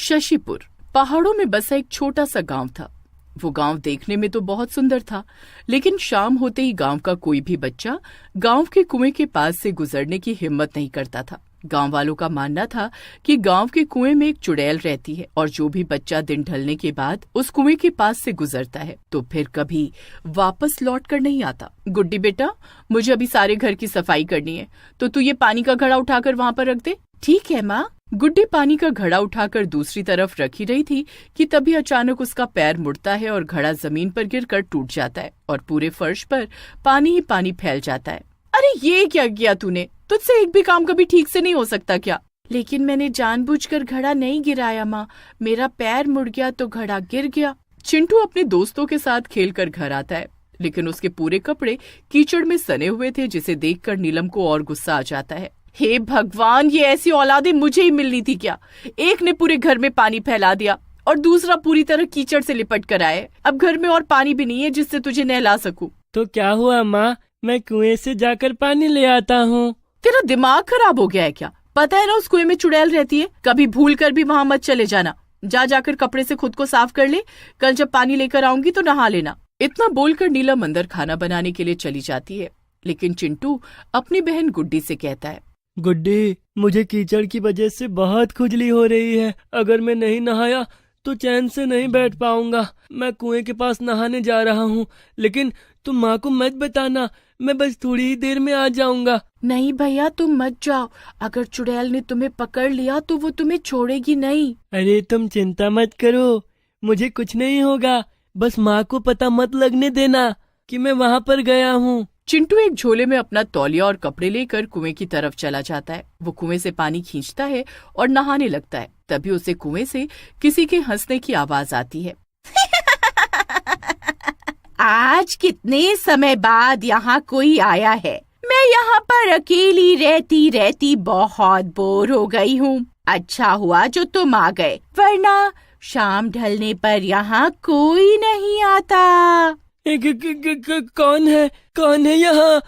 शशिपुर पहाड़ों में बसा एक छोटा सा गांव था। वो गांव देखने में तो बहुत सुंदर था, लेकिन शाम होते ही गांव का कोई भी बच्चा गांव के कुएं के पास से गुजरने की हिम्मत नहीं करता था। गांव वालों का मानना था कि गांव के कुएं में एक चुड़ैल रहती है और जो भी बच्चा दिन ढलने के बाद उस कुएं के पास से गुजरता है तो फिर कभी वापस लौट कर नहीं आता। गुड्डी बेटा, मुझे अभी सारे घर की सफाई करनी है, तो तू ये पानी का घड़ा उठाकर वहाँ पर रख दे। ठीक है माँ। गुड्डी पानी का घड़ा उठाकर दूसरी तरफ रख ही रही थी कि तभी अचानक उसका पैर मुड़ता है और घड़ा जमीन पर गिरकर टूट जाता है और पूरे फर्श पर पानी ही पानी फैल जाता है। अरे ये क्या किया तूने? तुझसे एक भी काम कभी ठीक से नहीं हो सकता क्या? लेकिन मैंने जानबूझकर घड़ा नहीं गिराया माँ, मेरा पैर मुड़ गया तो घड़ा गिर गया। चिंटू अपने दोस्तों के साथ खेलकर घर आता है, लेकिन उसके पूरे कपड़े कीचड़ में सने हुए थे, जिसे देखकर नीलम को और गुस्सा आ जाता है। हे भगवान, ये ऐसी औलादें मुझे ही मिलनी थी क्या? एक ने पूरे घर में पानी फैला दिया और दूसरा पूरी तरह कीचड़ से लिपट कर आए। अब घर में और पानी भी नहीं है जिससे तुझे नहला सकूं। तो क्या हुआ माँ, मैं कुएं से जाकर पानी ले आता हूँ। तेरा दिमाग खराब हो गया है क्या? पता है ना उस कुएं में चुड़ैल रहती है, कभी भूल कर भी वहाँ मत चले जाना। जाकर कपड़े से खुद को साफ कर ले, कल जब पानी लेकर आऊंगी तो नहा लेना। इतना बोलकर नीलम अंदर खाना बनाने के लिए चली जाती है, लेकिन चिंटू अपनी बहन गुड्डी से कहता है, गुड्डी, मुझे कीचड़ की वजह से बहुत खुजली हो रही है। अगर मैं नहीं नहाया तो चैन से नहीं बैठ पाऊंगा। मैं कुएं के पास नहाने जा रहा हूँ, लेकिन तुम माँ को मत बताना, मैं बस थोड़ी ही देर में आ जाऊंगा। नहीं भैया, तुम मत जाओ। अगर चुड़ैल ने तुम्हें पकड़ लिया तो वो तुम्हें छोड़ेगी नहीं। अरे तुम चिंता मत करो, मुझे कुछ नहीं होगा। बस माँ को पता मत लगने देना कि मैं वहाँ पर गया हूँ। चिंटू एक झोले में अपना तौलिया और कपड़े लेकर कुएं की तरफ चला जाता है। वो कुएं से पानी खींचता है और नहाने लगता है। तभी उसे कुएं से किसी के हंसने की आवाज आती है। आज कितने समय बाद यहाँ कोई आया है। मैं यहाँ पर अकेली रहती रहती बहुत बोर हो गई हूँ। अच्छा हुआ जो तुम आ गए, वरना शाम ढलने पर यहाँ कोई नहीं आता। कौन है यहाँ?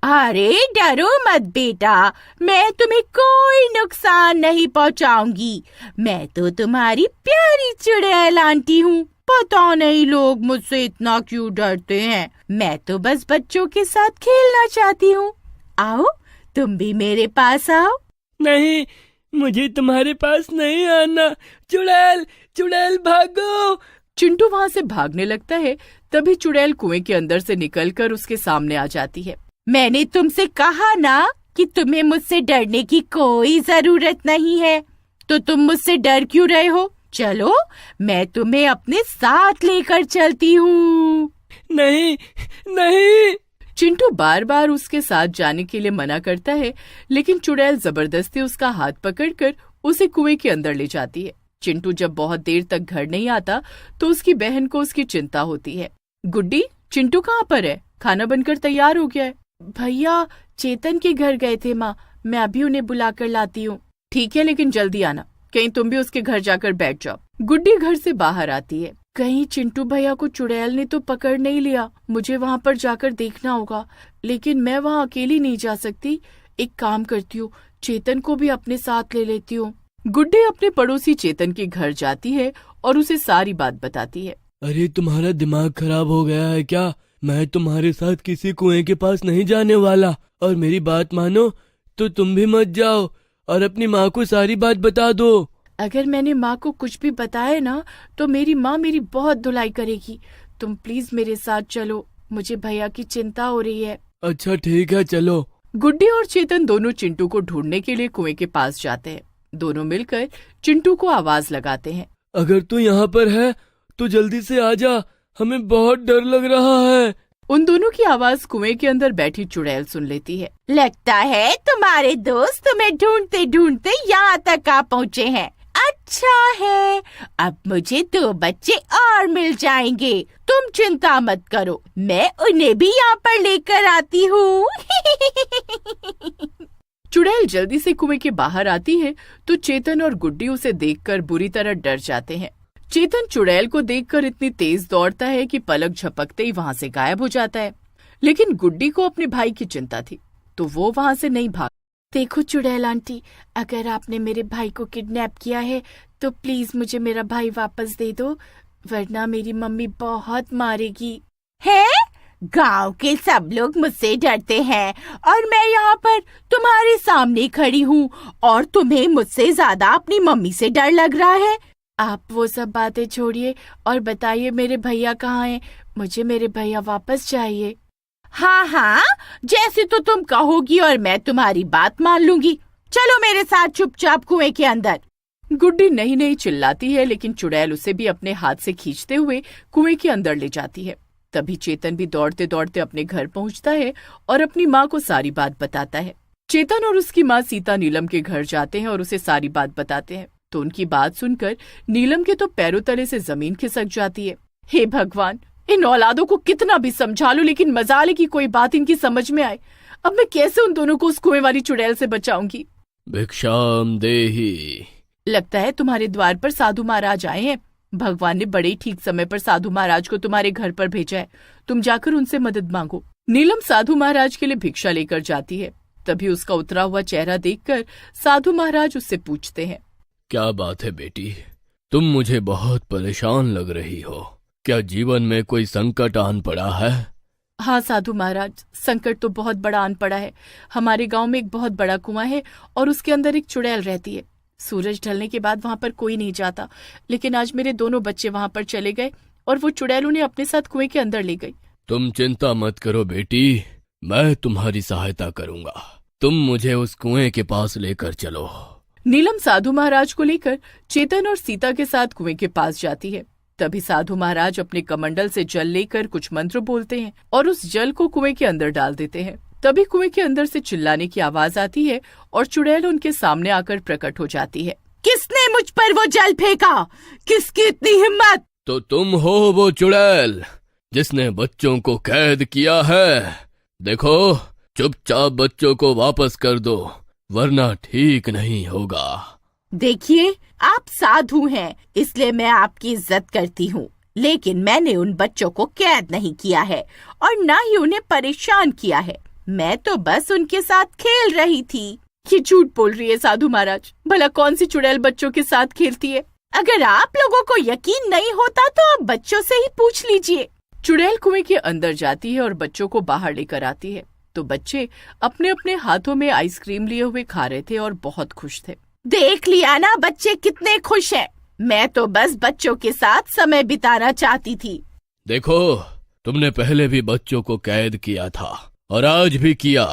अरे डरो मत बेटा, मैं तुम्हें कोई नुकसान नहीं पहुँचाऊंगी। मैं तो तुम्हारी प्यारी चुड़ैल आंटी हूँ। पता नहीं लोग मुझसे इतना क्यों डरते हैं। मैं तो बस बच्चों के साथ खेलना चाहती हूँ। आओ, तुम भी मेरे पास आओ। नहीं, मुझे तुम्हारे पास नहीं आना। चुड़ैल, चुड़ैल भागो। चिंटू वहाँ से भागने लगता है। तभी चुड़ैल कुएं के अंदर से निकलकर उसके सामने आ जाती है। मैंने तुमसे कहा ना कि तुम्हें मुझसे डरने की कोई जरूरत नहीं है, तो तुम मुझसे डर क्यों रहे हो? चलो, मैं तुम्हें अपने साथ लेकर चलती हूँ। नहीं, नहीं। चिंटू बार बार उसके साथ जाने के लिए मना करता है, लेकिन चुड़ैल जबरदस्ती उसका हाथ पकड़कर उसे कुएं के अंदर ले जाती है। चिंटू जब बहुत देर तक घर नहीं आता तो उसकी बहन को उसकी चिंता होती है। गुड्डी, चिंटू कहाँ पर है? खाना बनकर तैयार हो गया है। भैया चेतन के घर गए थे माँ, मैं अभी उन्हें बुलाकर लाती हूँ। ठीक है, लेकिन जल्दी आना, कहीं तुम भी उसके घर जाकर बैठ जाओ। गुड्डी घर से बाहर आती है। कहीं चिंटू भैया को चुड़ैल ने तो पकड़ नहीं लिया। मुझे वहाँ पर जाकर देखना होगा, लेकिन मैं वहाँ अकेली नहीं जा सकती। एक काम करती हूँ, चेतन को भी अपने साथ ले लेती हूँ। गुड्डी अपने पड़ोसी चेतन के घर जाती है और उसे सारी बात बताती है। अरे तुम्हारा दिमाग खराब हो गया है क्या? मैं तुम्हारे साथ किसी कुएं के पास नहीं जाने वाला, और मेरी बात मानो तो तुम भी मत जाओ और अपनी माँ को सारी बात बता दो। अगर मैंने माँ को कुछ भी बताया ना तो मेरी माँ मेरी बहुत धुलाई करेगी। तुम प्लीज मेरे साथ चलो, मुझे भैया की चिंता हो रही है। अच्छा ठीक है, चलो। गुड्डी और चेतन दोनों चिंटू को ढूंढने के लिए कुएं के पास जाते हैं। दोनों मिलकर चिंटू को आवाज लगाते हैं। अगर तू यहाँ पर है तो जल्दी से आ जा, हमें बहुत डर लग रहा है। उन दोनों की आवाज कुएं के अंदर बैठी चुड़ैल सुन लेती है। लगता है तुम्हारे दोस्त तुम्हें ढूंढते ढूंढते यहाँ तक आ पहुँचे हैं। अच्छा है, अब मुझे 2 बच्चे और मिल जाएंगे। तुम चिंता मत करो, मैं उन्हें भी यहाँ पर लेकर आती हूँ। चुड़ैल जल्दी से कुएं के बाहर आती है तो चेतन और गुड्डी उसे देखकर बुरी तरह डर जाते हैं। चेतन चुड़ैल को देखकर इतनी तेज दौड़ता है कि पलक झपकते ही वहाँ से गायब हो जाता है। लेकिन गुड्डी को अपने भाई की चिंता थी तो वो वहाँ से नहीं भाग। देखो चुड़ैल आंटी, अगर आपने मेरे भाई को किडनैप किया है तो प्लीज मुझे मेरा भाई वापस दे दो, वरना मेरी मम्मी बहुत मारेगी। है? गांव के सब लोग मुझसे डरते हैं और मैं यहाँ पर तुम्हारे सामने खड़ी हूँ और तुम्हें मुझसे ज्यादा अपनी मम्मी से डर लग रहा है। आप वो सब बातें छोड़िए और बताइए मेरे भैया कहाँ हैं? मुझे मेरे भैया वापस चाहिए। हाँ हाँ, जैसे तो तुम कहोगी और मैं तुम्हारी बात मान लूंगी। चलो मेरे साथ चुपचाप कुएं के अंदर। गुड्डी नहीं नहीं चिल्लाती है, लेकिन चुड़ैल उसे भी अपने हाथ से खींचते हुए कुएं के अंदर ले जाती है। तभी चेतन भी दौड़ते दौड़ते अपने घर पहुंचता है और अपनी माँ को सारी बात बताता है। चेतन और उसकी माँ सीता नीलम के घर जाते हैं और उसे सारी बात बताते हैं। तो उनकी बात सुनकर नीलम के तो पैरों तले से जमीन खिसक जाती है। हे भगवान, इन औलादों को कितना भी समझा लो, लेकिन मजाल की कोई बात इनकी समझ में आए। अब मैं कैसे उन दोनों को उस कुएं वाली चुड़ैल से बचाऊंगी? भिक्षाम देहि। लगता है तुम्हारे द्वार पर साधु महाराज आए हैं। भगवान ने बड़े ही ठीक समय पर साधु महाराज को तुम्हारे घर पर भेजा है। तुम जाकर उनसे मदद मांगो। नीलम साधु महाराज के लिए भिक्षा लेकर जाती है। तभी उसका उतरा हुआ चेहरा देखकर साधु महाराज उससे पूछते हैं, क्या बात है बेटी, तुम मुझे बहुत परेशान लग रही हो। क्या जीवन में कोई संकट आन पड़ा है? हाँ साधु महाराज, संकट तो बहुत बड़ा आन पड़ा है। हमारे गांव में एक बहुत बड़ा कुआं है और उसके अंदर एक चुड़ैल रहती है। सूरज ढलने के बाद वहां पर कोई नहीं जाता, लेकिन आज मेरे दोनों बच्चे वहां पर चले गए और वो चुड़ैल उन्हें अपने साथ कुएं के अंदर ले गई। तुम चिंता मत करो बेटी, मैं तुम्हारी सहायता करूंगा। तुम मुझे उस कुएं के पास लेकर चलो। नीलम साधु महाराज को लेकर चेतन और सीता के साथ कुएं के पास जाती है। तभी साधु महाराज अपने कमंडल से जल लेकर कुछ मंत्र बोलते हैं और उस जल को कुएं के अंदर डाल देते हैं। तभी कुएं के अंदर से चिल्लाने की आवाज आती है और चुड़ैल उनके सामने आकर प्रकट हो जाती है। किसने मुझ पर वो जल फेंका? किसकी इतनी हिम्मत? तो तुम हो वो चुड़ैल जिसने बच्चों को कैद किया है। देखो, चुपचाप बच्चों को वापस कर दो, वरना ठीक नहीं होगा। देखिए, आप साधु हैं, इसलिए मैं आपकी इज्जत करती हूँ, लेकिन मैंने उन बच्चों को कैद नहीं किया है और न ही उन्हें परेशान किया है। मैं तो बस उनके साथ खेल रही थी। ये झूठ बोल रही है साधु महाराज। भला कौन सी चुड़ैल बच्चों के साथ खेलती है? अगर आप लोगों को यकीन नहीं होता तो आप बच्चों से ही पूछ लीजिए। चुड़ैल कुएं के अंदर जाती है और बच्चों को बाहर लेकर आती है। तो बच्चे अपने अपने हाथों में आइसक्रीम लिए हुए खा रहे थे और बहुत खुश थे। देख लिया ना बच्चे कितने खुश हैं। मैं तो बस बच्चों के साथ समय बिताना चाहती थी। देखो, तुमने पहले भी बच्चों को कैद किया था और आज भी किया।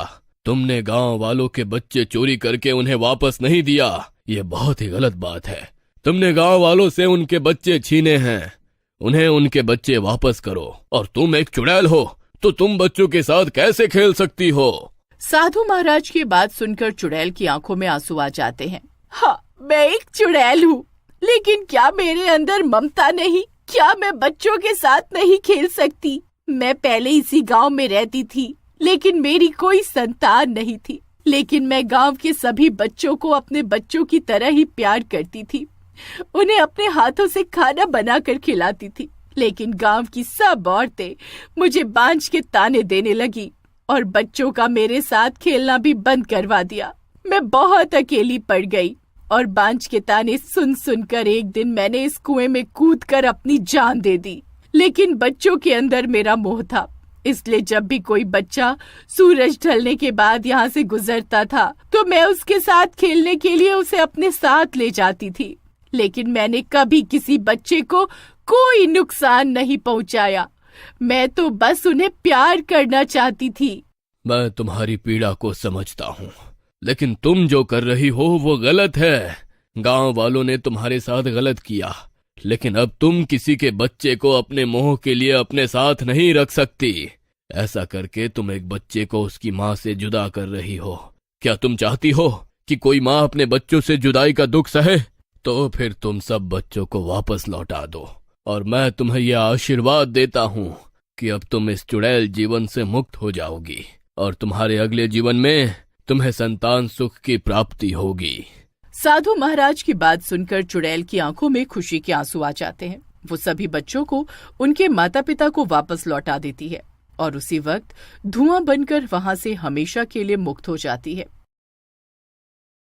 तुमने गांव वालों के बच्चे चोरी करके उन्हें वापस नहीं दिया। ये बहुत ही गलत बात है। तुमने गांव वालों से उनके बच्चे छीने हैं। उन्हें उनके बच्चे वापस करो। और तुम एक चुड़ैल हो तो तुम बच्चों के साथ कैसे खेल सकती हो? साधु महाराज की बात सुनकर चुड़ैल की आंखों में आंसू आ जाते हैं। हाँ, मैं एक चुड़ैल हूँ, लेकिन क्या मेरे अंदर ममता नहीं? क्या मैं बच्चों के साथ नहीं खेल सकती? मैं पहले इसी गांव में रहती थी, लेकिन मेरी कोई संतान नहीं थी। लेकिन मैं गांव के सभी बच्चों को अपने बच्चों की तरह ही प्यार करती थी। उन्हें अपने हाथों से खाना बनाकर खिलाती थी। लेकिन गांव की सब औरतें मुझे बांझ के ताने देने लगी और बच्चों का मेरे साथ खेलना भी बंद करवा दिया। मैं बहुत अकेली पड़ गई और बांझ के ताने सुन सुनकर एक दिन मैंने इस कुएं में कूदकर अपनी जान दे दी। लेकिन बच्चों के अंदर मेरा मोह था, इसलिए जब भी कोई बच्चा सूरज ढलने के बाद यहाँ से गुजरता था तो मैं उसके साथ खेलने के लिए उसे अपने साथ ले जाती थी। लेकिन मैंने कभी किसी बच्चे को कोई नुकसान नहीं पहुँचाया। मैं तो बस उन्हें प्यार करना चाहती थी। मैं तुम्हारी पीड़ा को समझता हूँ, लेकिन तुम जो कर रही हो वो गलत है। गांव वालों ने तुम्हारे साथ गलत किया, लेकिन अब तुम किसी के बच्चे को अपने मोह के लिए अपने साथ नहीं रख सकती। ऐसा करके तुम एक बच्चे को उसकी माँ से जुदा कर रही हो। क्या तुम चाहती हो कि कोई माँ अपने बच्चों से जुदाई का दुख सहे? तो फिर तुम सब बच्चों को वापस लौटा दो और मैं तुम्हें यह आशीर्वाद देता हूँ कि अब तुम इस चुड़ैल जीवन से मुक्त हो जाओगी और तुम्हारे अगले जीवन में तुम्हें संतान सुख की प्राप्ति होगी। साधु महाराज की बात सुनकर चुड़ैल की आंखों में खुशी के आंसू आ जाते हैं। वो सभी बच्चों को उनके माता पिता को वापस लौटा देती है और उसी वक्त धुआं बनकर वहां से हमेशा के लिए मुक्त हो जाती है।